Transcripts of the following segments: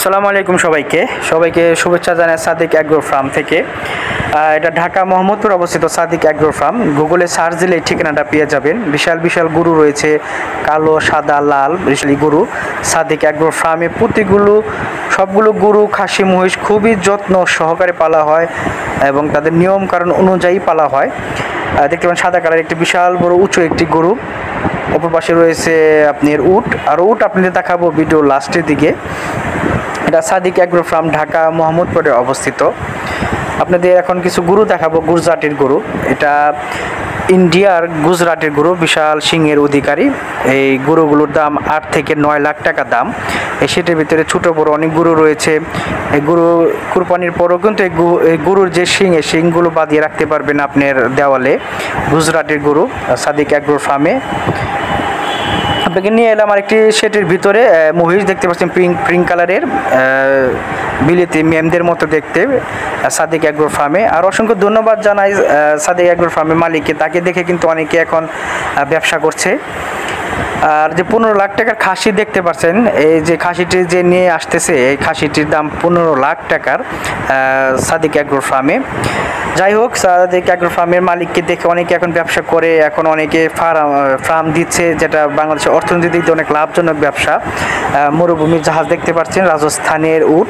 আসসালামু আলাইকুম সবাইকে শুভেচ্ছা জানাই সাদিক অ্যাগ্রো ফার্ম থেকে। এটা ঢাকা মোহাম্মদপুর অবস্থিত সাদিক অ্যাগ্রো ফার্ম। গুগলে সার্চ দিলে ঠিকানাটা পেয়ে যাবেন। বিশাল বিশাল গরু রয়েছে, কালো, সাদা, লাল বিশালী গরু সাদিক অ্যাগ্রো ফার্মে। সবগুলো গরু খাসি মহিষ খুবই যত্ন সহকারে পালা হয় এবং তাদের নিয়ম কারণ অনুযায়ী পালা হয়। দেখতে পাবেন সাদা কালার একটি বিশাল বড় উঁচু একটি গরু। অপর পাশে রয়েছে আপনার উট, আর উট আপনাদের দেখাবো ভিডিও লাস্টের দিকে। এটা সাদিক অ্যাগ্রো ফার্ম ঢাকা মোহাম্মদপুরে অবস্থিত। আপনাদের এখন কিছু গরু দেখাবো, গুজরাটের গরু। এটা ইন্ডিয়ার গুজরাটের গরু, বিশাল সিংয়ের অধিকারী। এই গরুগুলোর দাম 8 থেকে 9 লাখ টাকা দাম। এই সেটের ভিতরে ছোটো বড়ো অনেক গরু রয়েছে। এই গরু কুরবানির পরও কিন্তু এই গরুর যে শিংগুলো বাঁধিয়ে রাখতে পারবেন আপনার দেওয়ালে। গুজরাটের গরু সাদিক অ্যাগ্রো ফার্মে। আপনাকে নিয়ে এলাম আরেকটি সেটের ভিতরে। মহিষ দেখতে পাচ্ছেন পিঙ্ক কালারের, বিলেতি মেমদের মতো দেখতে, সাদিক অ্যাগ্রো ফার্মে। আর অসংখ্য ধন্যবাদ জানাই সাদিক অ্যাগ্রো ফার্মের মালিককে। তাকে দেখে কিন্তু অনেকে এখন ব্যবসা করছে। আর যে 15 লাখ টাকার খাসি দেখতে পাচ্ছেন, এই যে খাসিটি যে নিয়ে আসতেছে, এই খাসিটির দাম 15 লাখ টাকার সাদিক অ্যাগ্রো ফার্মে। যাই হোক, সাদিক অ্যাগ্রো ফার্মের মালিককে দেখে অনেকে এখন ব্যবসা করে, এখন অনেকে ফার্ম দিচ্ছে, যেটা বাংলাদেশের অর্থনীতির দিক অনেক লাভজনক ব্যবসা। মরুভূমির জাহাজ দেখতে পাচ্ছেন, রাজস্থানের উট,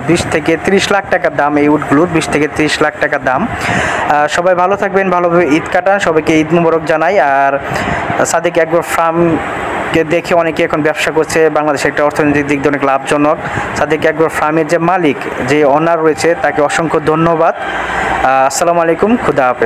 20 থেকে 30 লাখ টাকার দাম এই উটগুলোর, 20 থেকে 30 লাখ টাকার দাম। সবাই ভালো থাকবেন, ভালোভাবে ঈদ কাটান, সবাইকে ঈদ মুবারক জানাই। আর সাদিক অ্যাগ্রো ফার্মকে দেখে অনেকে এখন ব্যবসা করছে, বাংলাদেশের একটা অর্থনৈতিক দিক দিয়ে অনেক লাভজনক। সাদিক অ্যাগ্রো ফার্মের যে মালিক, যে অনার রয়েছে, তাকে অসংখ্য ধন্যবাদ। আসসালামু আলাইকুম, খুদা হাফেজ।